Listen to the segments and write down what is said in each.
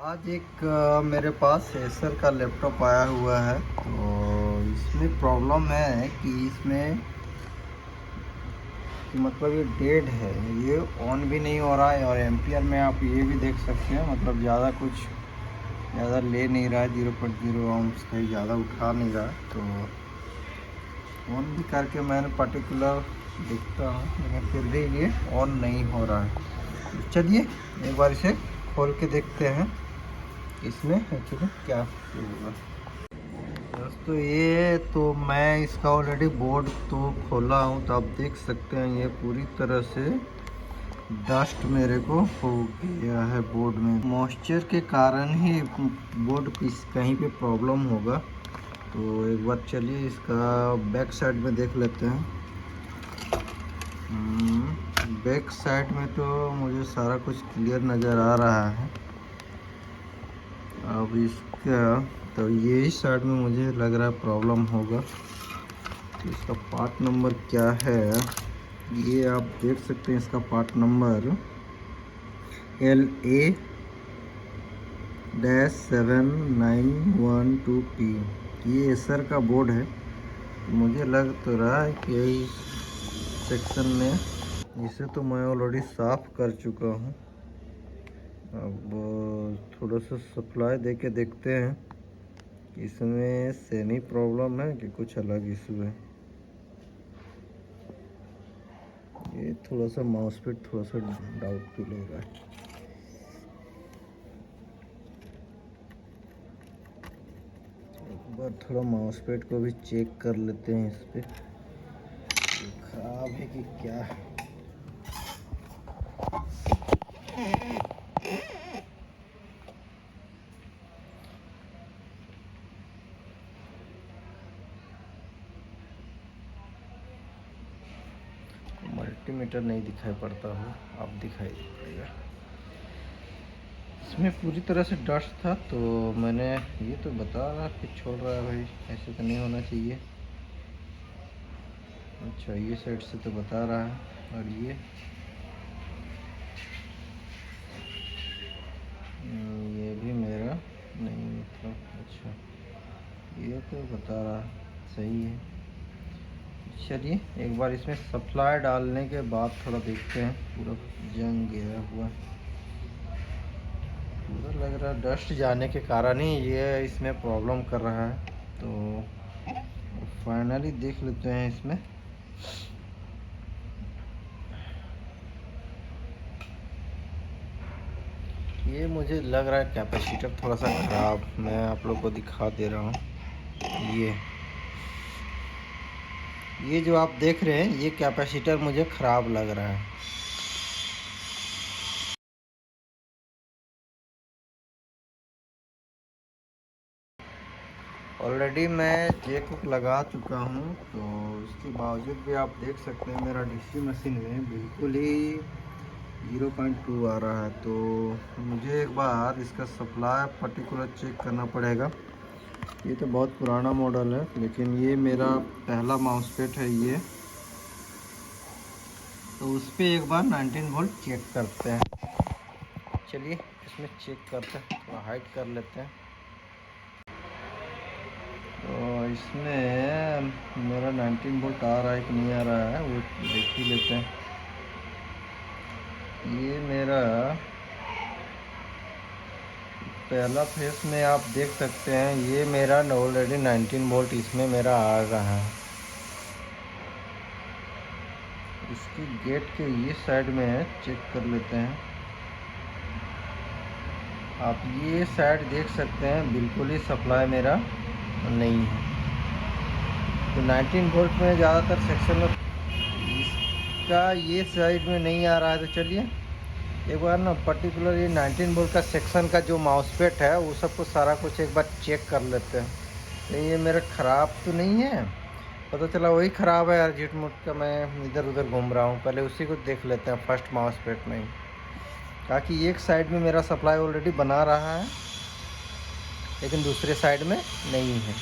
आज एक मेरे पास एसर का लैपटॉप आया हुआ है। तो इसमें प्रॉब्लम है कि इसमें कि मतलब ये डेड है, ये ऑन भी नहीं हो रहा है और एम्पियर में आप ये भी देख सकते हैं, मतलब ज़्यादा ले नहीं रहा है, 0.0 ओम्स कहीं ज़्यादा उठा नहीं रहा है। तो ऑन भी करके मैंने पर्टिकुलर देखता हूँ, लेकिन फिर भी ये ऑन नहीं हो रहा है। चलिए एक बार इसे खोल के देखते हैं इसमें एक्चुअली क्या होगा। दोस्तों ये तो मैं इसका ऑलरेडी बोर्ड तो खोला हूँ, तो आप देख सकते हैं ये पूरी तरह से डस्ट मेरे को हो गया है बोर्ड में। मॉइस्चर के कारण ही बोर्ड कहीं पे प्रॉब्लम होगा। तो एक बार चलिए इसका बैक साइड में देख लेते हैं। बैक साइड में तो मुझे सारा कुछ क्लियर नज़र आ रहा है। अब इसका तो यही साइड में मुझे लग रहा है प्रॉब्लम होगा। तो इसका पार्ट नंबर क्या है ये आप देख सकते हैं। इसका पार्ट नंबर LA-7912P। ये एसर का बोर्ड है। मुझे लग तो रहा है कि इस सेक्शन में इसे तो मैं ऑलरेडी साफ़ कर चुका हूँ। अब थोड़ा सा सप्लाई दे के देखते हैं इसमें सेमी प्रॉब्लम है कि कुछ अलग इशू है। ये थोड़ा सा माउस पे थोड़ा सा डाउट फील हो रहा है। एक बार थोड़ा माउस पैड को भी चेक कर लेते हैं इस पे खराब है कि क्या। मल्टीमीटर नहीं दिखाई पड़ता हो, अब दिखाई पड़ेगा। इसमें पूरी तरह से डस्ट था, तो मैंने ये तो बता रहा कि छोड़ रहा है भाई, ऐसे तो नहीं होना चाहिए। अच्छा ये साइड से तो बता रहा है, और ये भी मेरा नहीं, मतलब अच्छा ये तो बता रहा सही है। चलिए एक बार इसमें सप्लाई डालने के बाद थोड़ा देखते हैं। पूरा जंग गया हुआ पूरा लग रहा है डस्ट जाने के कारण ही ये इसमें प्रॉब्लम कर रहा है। तो फाइनली देख लेते हैं इसमें। ये मुझे लग रहा है कैपेसिटर थोड़ा सा ख़राब, मैं आप लोग को दिखा दे रहा हूँ। ये जो आप देख रहे हैं ये कैपेसिटर मुझे ख़राब लग रहा है। ऑलरेडी मैं चेक लगा चुका हूँ, तो इसके बावजूद भी आप देख सकते हैं मेरा डीसी मशीन में बिल्कुल ही 0.2 आ रहा है। तो मुझे एक बार इसका सप्लाई पर्टिकुलर चेक करना पड़ेगा। ये तो बहुत पुराना मॉडल है, लेकिन ये मेरा पहला माउस पैड है ये। तो उस पर एक बार 19 वोल्ट चेक करते हैं। चलिए इसमें चेक करते हैं, थोड़ा हाइड कर लेते हैं। तो इसमें मेरा 19 वोल्ट आ रहा है कि नहीं आ रहा है वो देख ही लेते हैं। ये मेरा पहला फेस में आप देख सकते हैं, ये मेरा ऑलरेडी 19 वोल्ट इसमें मेरा आ रहा है। इसकी गेट के ये साइड में है, चेक कर लेते हैं। आप ये साइड देख सकते हैं बिल्कुल ही सप्लाई मेरा नहीं है। तो 19 वोल्ट में ज़्यादातर सेक्शन में इसका ये साइड में नहीं आ रहा है। तो चलिए एक बार ना पर्टिकुलर ये 19 वोल्ट का सेक्शन का जो माउस पैड है वो सब कुछ सारा कुछ एक बार चेक कर लेते हैं। तो ये मेरा ख़राब तो नहीं है, पता चला वही ख़राब है यार, झूठ मूठ का मैं इधर उधर घूम रहा हूँ। पहले उसी को देख लेते हैं फर्स्ट माउस पैड में ही, ताकि एक साइड में मेरा सप्लाई ऑलरेडी बना रहा है लेकिन दूसरे साइड में नहीं है।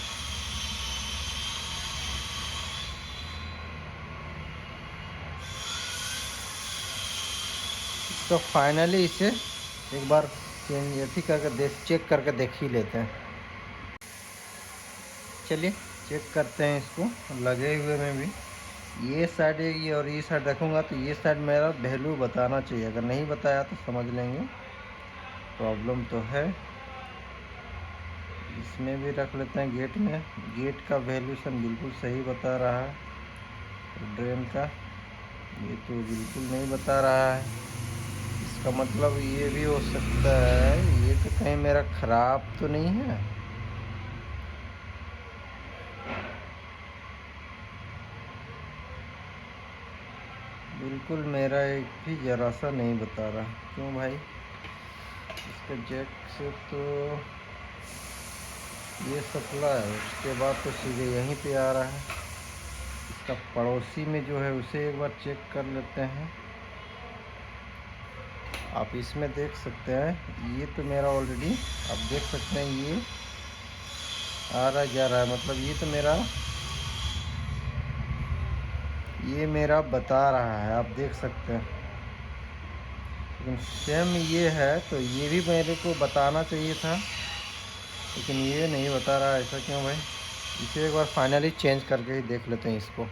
तो फाइनली इसे एक बार चेंज ऐसी करके चेक करके देख ही लेते हैं। चलिए चेक करते हैं इसको लगे हुए में भी। ये साइड ये और ये साइड रखूँगा तो ये साइड मेरा वैल्यू बताना चाहिए, अगर नहीं बताया तो समझ लेंगे प्रॉब्लम तो है। इसमें भी रख लेते हैं गेट में, गेट का वैल्यूशन बिल्कुल सही बता रहा है। ड्रेन का ये तो बिल्कुल नहीं बता रहा है, इसका मतलब ये भी हो सकता है ये तो कहीं मेरा ख़राब तो नहीं है। बिल्कुल मेरा एक भी ज़रा सा नहीं बता रहा, क्यों भाई? इसके जैक से तो ये सप्लाई है, उसके बाद तो सीधे यहीं पे आ रहा है। इसका पड़ोसी में जो है उसे एक बार चेक कर लेते हैं। आप इसमें देख सकते हैं ये तो मेरा ऑलरेडी आप देख सकते हैं ये आ रहा जा रहा है, मतलब ये मेरा बता रहा है, आप देख सकते हैं। लेकिन सेम ये है तो ये भी मेरे को बताना चाहिए था, लेकिन ये नहीं बता रहा है। ऐसा क्यों भाई? इसे एक बार फाइनली चेंज करके ही देख लेते हैं इसको।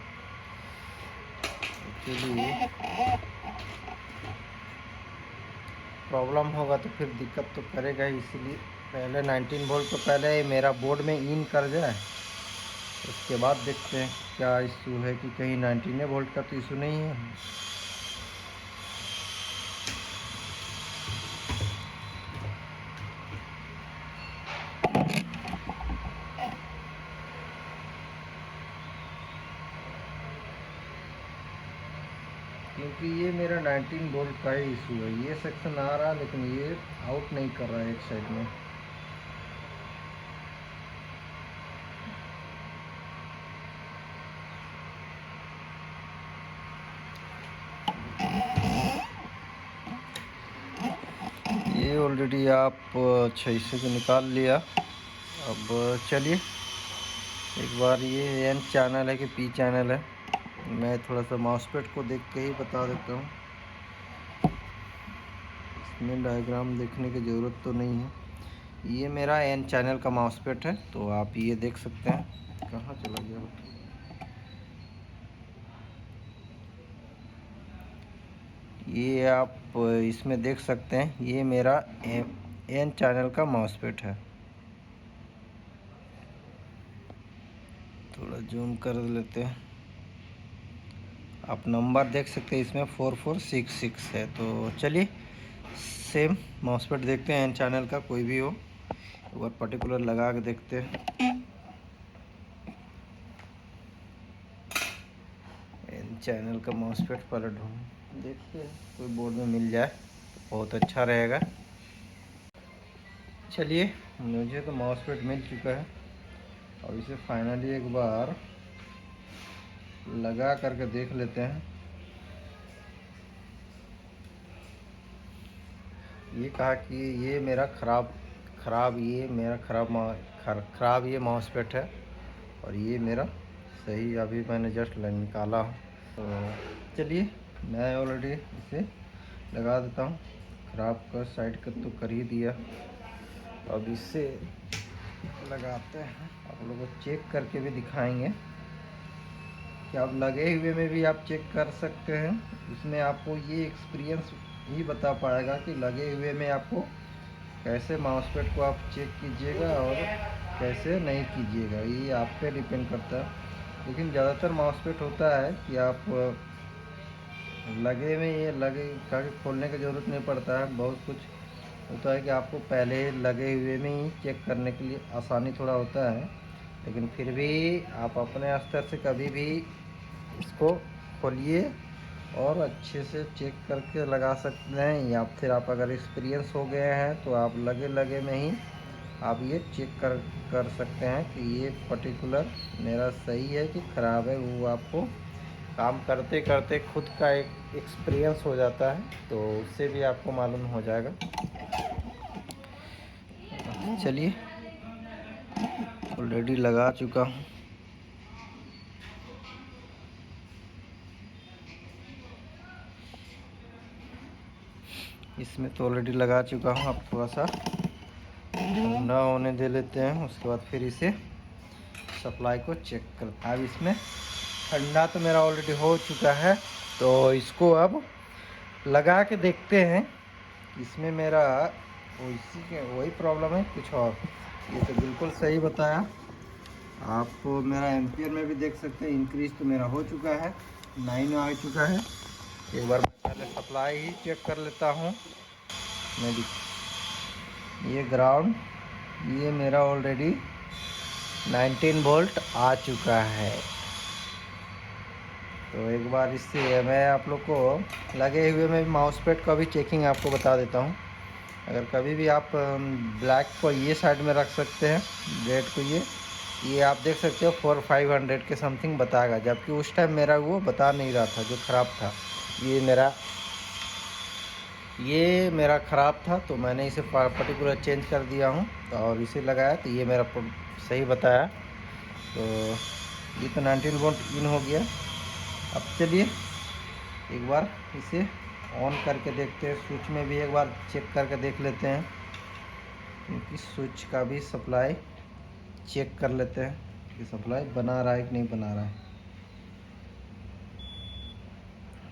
चलिए प्रॉब्लम होगा तो फिर दिक्कत तो करेगा ही, इसीलिए पहले 19 वोल्ट तो पहले मेरा बोर्ड में इन कर जाए, उसके बाद देखते हैं क्या इशू है कि कहीं 19 वोल्ट का तो इशू नहीं है। क्योंकि ये मेरा 19 वोल्ट का ही इशू है, ये सेक्शन आ रहा है लेकिन ये आउट नहीं कर रहा है एक साइड में। ये ऑलरेडी आप 6 से को निकाल लिया। अब चलिए एक बार ये एन चैनल है कि पी चैनल है, मैं थोड़ा सा माउसपैड को देख के ही बता देता हूँ। इसमें डायग्राम देखने की ज़रूरत तो नहीं है। ये मेरा एन चैनल का माउसपैड है, तो आप ये देख सकते हैं। कहाँ चला गया? ये आप इसमें देख सकते हैं ये मेरा एन चैनल का माउसपैड है। थोड़ा जूम कर लेते हैं, आप नंबर देख सकते हैं इसमें 4466 है। तो चलिए सेम माउसपैड देखते हैं एन चैनल का कोई भी हो, एक बार पर्टिकुलर लगा के देखते हैं। एन चैनल का माउसपैड पर ढूंढ देखते हैं, कोई बोर्ड में मिल जाए तो बहुत अच्छा रहेगा। चलिए मुझे तो माउसपैड मिल चुका है, और इसे फाइनली एक बार लगा करके देख लेते हैं। ये कहा कि ये मेरा ख़राब ये माउसपैड है, और ये मेरा सही अभी मैंने जस्ट निकाला हूँ। तो चलिए मैं ऑलरेडी इसे लगा देता हूँ। ख़राब का साइड का तो कर ही दिया, अब इसे लगाते हैं। आप लोगों को चेक करके भी दिखाएंगे कि आप लगे हुए में भी आप चेक कर सकते हैं। इसमें आपको ये एक्सपीरियंस ही बता पाएगा कि लगे हुए में आपको कैसे माउसपैड को आप चेक कीजिएगा और कैसे नहीं कीजिएगा, ये आप पे डिपेंड करता है। लेकिन ज़्यादातर माउसपैड होता है कि आप लगे में ये लगे ताकि खोलने की ज़रूरत नहीं पड़ता है। बहुत कुछ होता है कि आपको पहले लगे हुए में ही चेक करने के लिए आसानी थोड़ा होता है, लेकिन फिर भी आप अपने स्तर से कभी भी इसको खोलिए और अच्छे से चेक करके लगा सकते हैं। या फिर आप अगर एक्सपीरियंस हो गए हैं तो आप लगे में ही आप ये चेक कर सकते हैं कि ये पर्टिकुलर मेरा सही है कि ख़राब है। वो आपको काम करते करते खुद का एक एक्सपीरियंस हो जाता है, तो उससे भी आपको मालूम हो जाएगा। चलिए ऑलरेडी लगा चुका हूँ। इसमें तो ऑलरेडी लगा चुका हूँ। अब थोड़ा सा ठंडा होने दे लेते हैं, उसके बाद फिर इसे सप्लाई को चेक करते हैं। अब इसमें ठंडा तो मेरा ऑलरेडी हो चुका है, तो इसको अब लगा के देखते हैं। इसमें मेरा वही प्रॉब्लम है, कुछ और। ये तो बिल्कुल सही बताया आप। मेरा एम्पियर में भी देख सकते हैं, इंक्रीज तो मेरा हो चुका है, 9 आ चुका है। एक बार पहले सप्लाई ही चेक कर लेता हूँ। मेरी ये ग्राउंड, ये मेरा ऑलरेडी 19 वोल्ट आ चुका है। तो एक बार इससे मैं आप लोग को लगे हुए में माउस पैड का भी चेकिंग आपको बता देता हूँ। अगर कभी भी आप ब्लैक को ये साइड में रख सकते हैं, रेड को ये आप देख सकते हो 4-500 के समथिंग बताएगा, जबकि उस टाइम मेरा वो बता नहीं रहा था, जो ख़राब था। ये मेरा ख़राब था, तो मैंने इसे पर्टिकुलर चेंज कर दिया हूँ और इसे लगाया, तो ये मेरा सही बताया। तो ये तो 19 वोल्ट इन हो गया। अब चलिए एक बार इसे ऑन करके देखते हैं। स्विच में भी एक बार चेक करके देख लेते हैं, क्योंकि स्विच का भी सप्लाई चेक कर लेते हैं कि सप्लाई बना रहा है कि नहीं बना रहा है।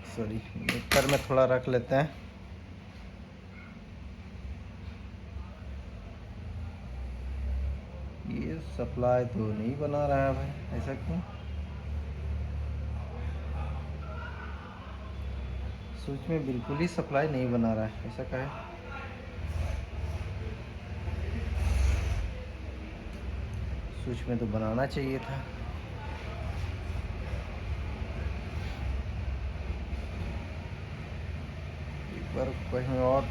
सॉरी, मीटर में थोड़ा रख लेते हैं। ये सप्लाई तो नहीं बना रहा है भाई, ऐसा क्यों? स्विच में बिल्कुल ही सप्लाई नहीं बना रहा है, ऐसा क्या है? स्विच में तो बनाना चाहिए था। एक बार कहीं और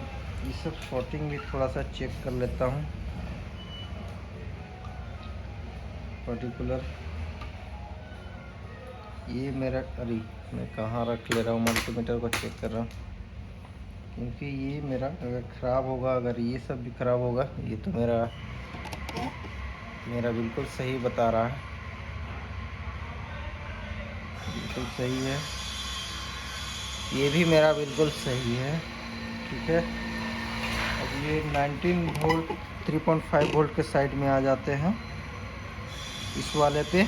ये सब शॉर्टिंग भी थोड़ा सा चेक कर लेता हूँ। पर्टिकुलर ये मेरा, अरे मैं कहाँ रख ले रहा हूँ, मल्टीमीटर को चेक कर रहा हूँ। क्योंकि ये मेरा अगर ख़राब होगा, अगर ये सब भी ख़राब होगा, ये तो मेरा बिल्कुल सही बता रहा है, बिल्कुल सही है। ये भी मेरा बिल्कुल सही है, ठीक है। अब ये 19 वोल्ट 3.5 वोल्ट के साइड में आ जाते हैं इस वाले पे।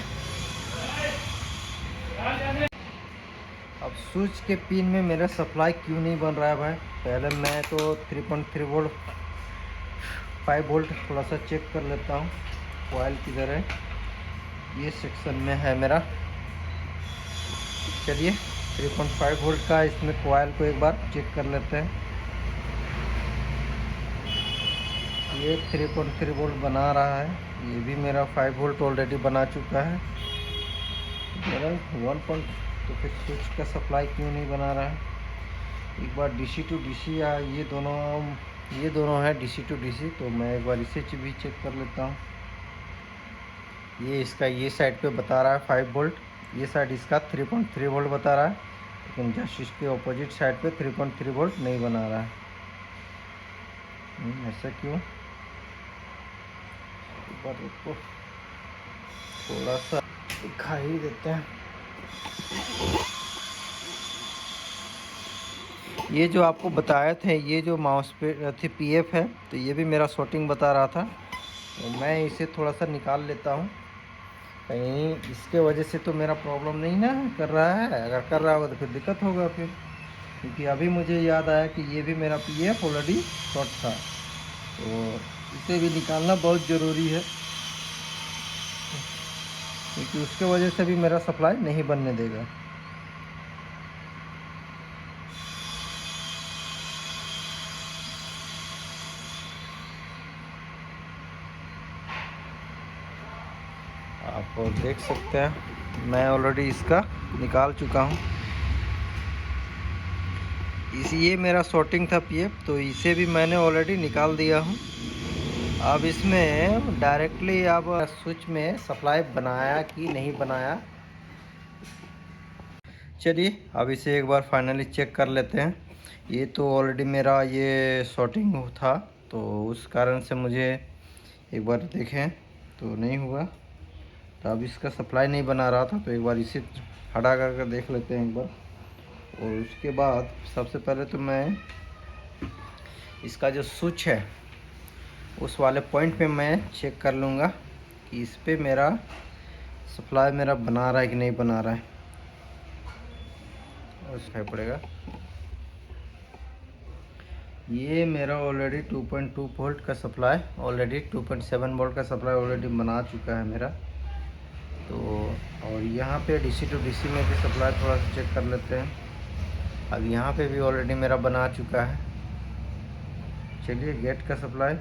अब स्विच के पिन में मेरा सप्लाई क्यों नहीं बन रहा है भाई? पहले मैं तो 3.3 वोल्ट 5 वोल्ट थोड़ा सा चेक कर लेता हूँ। कॉइल किधर है? ये सेक्शन में है मेरा। चलिए 3.5 वोल्ट का इसमें कॉइल को एक बार चेक कर लेते हैं। ये 3.3 वोल्ट बना रहा है, ये भी मेरा 5 वोल्ट ऑलरेडी बना चुका है मेरा 1 तो फिर स्विच का सप्लाई क्यों नहीं बना रहा है? एक बार डीसी टू डीसी या ये दोनों है डीसी टू डीसी, तो मैं एक बार इसे भी चेक कर लेता हूँ। ये इसका ये साइड पे बता रहा है 5 वोल्ट, ये साइड इसका 3.3 वोल्ट बता रहा है, लेकिन जस्ट इसके ऑपोजिट साइड पे 3.3 वोल्ट नहीं बना रहा है। ऐसा क्यों? एक बार इसको थोड़ा सा दिखा ही देते हैं। ये जो आपको बताए थे, ये जो माउस पे थे पीएफ है, तो ये भी मेरा शॉर्टिंग बता रहा था, तो मैं इसे थोड़ा सा निकाल लेता हूँ। कहीं इसके वजह से तो मेरा प्रॉब्लम नहीं ना कर रहा है। अगर कर रहा होगा तो फिर दिक्कत होगा फिर, क्योंकि अभी मुझे याद आया कि ये भी मेरा पीएफ ऑलरेडी शॉर्ट था, तो इसे भी निकालना बहुत ज़रूरी है, क्योंकि उसके वजह से भी मेरा सप्लाई नहीं बनने देगा। आप देख सकते हैं मैं ऑलरेडी इसका निकाल चुका हूँ। ये मेरा शॉर्टिंग था पीएफ, तो इसे भी मैंने ऑलरेडी निकाल दिया हूँ। अब इसमें डायरेक्टली अब स्विच में सप्लाई बनाया कि नहीं बनाया, चलिए अब इसे एक बार फाइनली चेक कर लेते हैं। ये तो ऑलरेडी मेरा ये शॉर्टिंग था, तो उस कारण से मुझे एक बार देखें तो नहीं हुआ, तो अब इसका सप्लाई नहीं बना रहा था, तो एक बार इसे हटा करके देख लेते हैं एक बार। और उसके बाद सबसे पहले तो मैं इसका जो स्विच है उस वाले पॉइंट पे मैं चेक कर लूँगा कि इस पे मेरा सप्लाई मेरा बना रहा है कि नहीं बना रहा है। और दिखाई पड़ेगा ये मेरा ऑलरेडी 2.2 वोल्ट का सप्लाई, ऑलरेडी 2.7 वोल्ट का सप्लाई ऑलरेडी बना चुका है मेरा। तो और यहाँ पे डीसी टू डीसी में भी सप्लाई थोड़ा सा चेक कर लेते हैं। अब यहाँ पे भी ऑलरेडी मेरा बना चुका है। चलिए गेट का सप्लाई,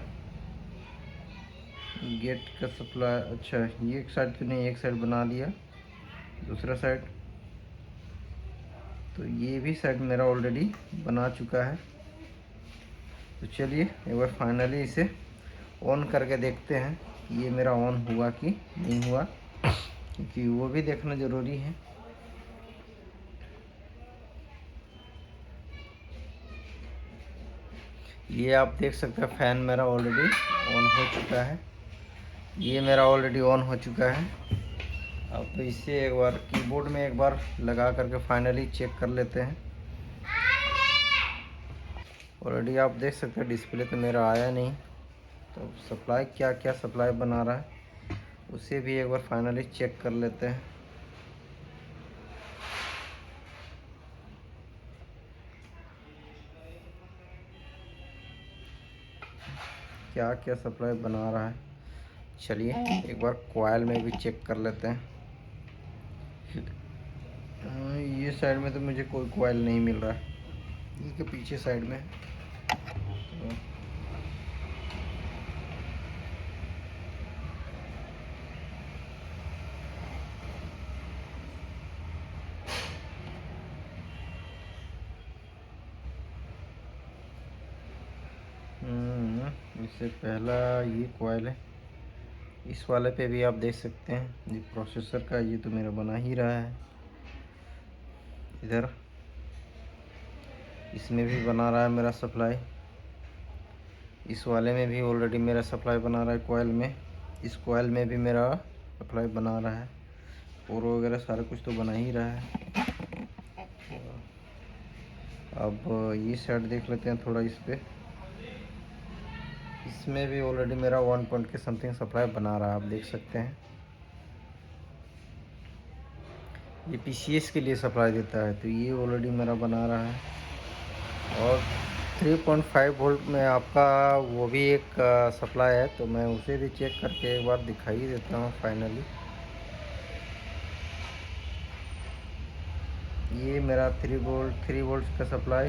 अच्छा ये एक साइड तो नहीं, एक साइड बना लिया, दूसरा साइड तो ये भी साइड मेरा ऑलरेडी बना चुका है। तो चलिए एक बार फाइनली इसे ऑन करके देखते हैं कि ये मेरा ऑन हुआ कि नहीं हुआ, क्योंकि वो भी देखना ज़रूरी है। ये आप देख सकते हैं फैन मेरा ऑलरेडी ऑन हो चुका है, ये मेरा ऑलरेडी ऑन हो चुका है। अब तो इसे एक बार कीबोर्ड में एक बार लगा करके फाइनली चेक कर लेते हैं। ऑलरेडी आप देख सकते हैं डिस्प्ले तो मेरा आया नहीं, तो सप्लाई क्या क्या सप्लाई बना रहा है उसे भी एक बार फाइनली चेक कर लेते हैं। क्या क्या सप्लाई बना रहा है, चलिए एक बार कॉइल में भी चेक कर लेते हैं। ये साइड में तो मुझे कोई कॉइल नहीं मिल रहा है, इसके पीछे साइड में इससे पहला ये कॉइल है। इस वाले पे भी आप देख सकते हैं ये प्रोसेसर का, ये तो मेरा बना ही रहा है। इधर इसमें भी बना रहा है मेरा सप्लाई, इस वाले में भी ऑलरेडी मेरा सप्लाई बना रहा है कॉइल में, इस कॉइल में भी मेरा सप्लाई बना रहा है, और वगैरह सारा कुछ तो बना ही रहा है। अब ये साइड देख लेते हैं थोड़ा इस पे, इसमें भी ऑलरेडी मेरा 1 पॉइंट के समथिंग सप्लाई बना रहा है, आप देख सकते हैं। ये पीसीएस के लिए सप्लाई देता है, तो ये ऑलरेडी मेरा बना रहा है। और 3.5 वोल्ट में आपका वो भी एक सप्लाई है, तो मैं उसे भी चेक करके एक बार दिखाई देता हूँ फाइनली। ये मेरा 3 वोल्ट का सप्लाई,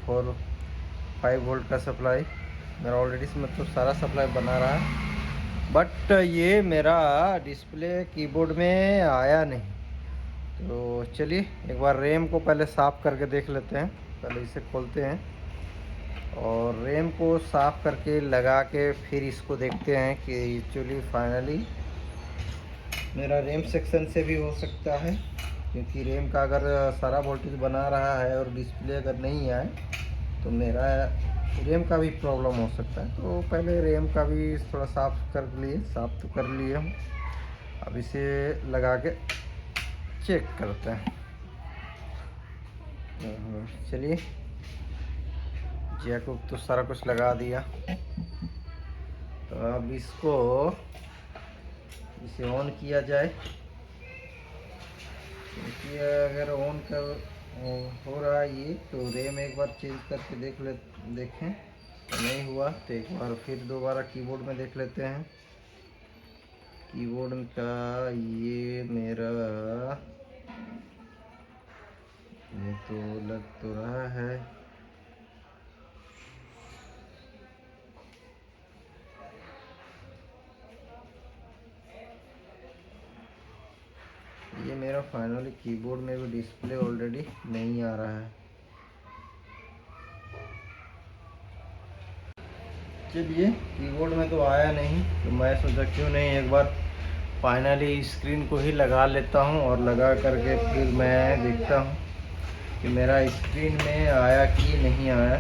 5 वोल्ट का सप्लाई मेरा ऑलरेडी मतलब सारा सप्लाई बना रहा है, बट ये मेरा डिस्प्ले कीबोर्ड में आया नहीं। तो चलिए एक बार रैम को पहले साफ़ करके देख लेते हैं। पहले इसे खोलते हैं और रैम को साफ़ करके लगा के फिर इसको देखते हैं कि एक्चुअली फाइनली मेरा रैम सेक्शन से भी हो सकता है, क्योंकि रैम का अगर सारा वोल्टेज बना रहा है और डिस्प्ले अगर नहीं आए तो मेरा रैम का भी प्रॉब्लम हो सकता है। तो पहले रैम का भी थोड़ा साफ़ तो कर लिए हम। अब इसे लगा के चेक करते हैं। चलिए जैक तो सारा कुछ लगा दिया, तो अब इसे ऑन किया जाए, क्योंकि अगर ऑन हो रहा है ये, तो रैम एक बार चेंज करके देखें, तो नहीं हुआ तो एक बार फिर दोबारा कीबोर्ड में देख लेते हैं। कीबोर्ड का ये मेरा ये तो लग तो रहा है, ये मेरा फाइनली कीबोर्ड में भी डिस्प्ले ऑलरेडी नहीं आ रहा है। चलिए कीबोर्ड में तो आया नहीं, तो मैं सोचा क्यों नहीं एक बार फाइनली स्क्रीन को ही लगा लेता हूं, और लगा करके फिर मैं देखता हूं कि मेरा स्क्रीन में आया कि नहीं आया।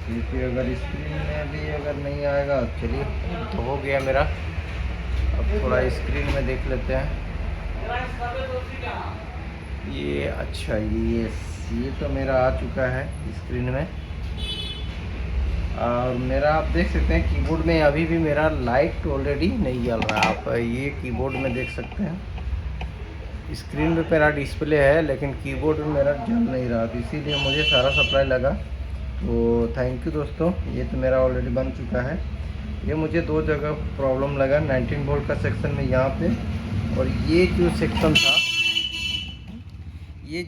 क्योंकि अगर स्क्रीन में भी अगर नहीं आएगा, चलिए तो हो गया मेरा। अब थोड़ा स्क्रीन में देख लेते हैं। ये अच्छा ये तो मेरा आ चुका है स्क्रीन में। और मेरा आप देख सकते हैं कीबोर्ड में अभी भी मेरा लाइट ऑलरेडी नहीं जल रहा है। आप ये कीबोर्ड में देख सकते हैं, स्क्रीन पे मेरा डिस्प्ले है लेकिन कीबोर्ड में मेरा जल नहीं रहा, तो इसीलिए मुझे सारा सप्लाई लगा। तो थैंक यू दोस्तों, ये तो मेरा ऑलरेडी बन चुका है। ये मुझे 2 जगह प्रॉब्लम लगा, 19 वोल्ट का सेक्शन में यहाँ पे, और ये जो सेक्शन था, ये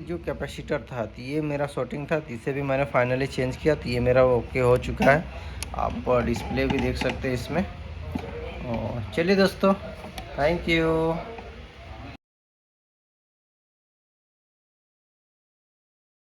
जो कैपेसिटर था, तो ये मेरा शॉर्टिंग था, तो इसे भी मैंने फाइनली चेंज किया, तो ये मेरा ओके हो चुका है। आप डिस्प्ले भी देख सकते हैं इसमें। चलिए दोस्तों, थैंक यू।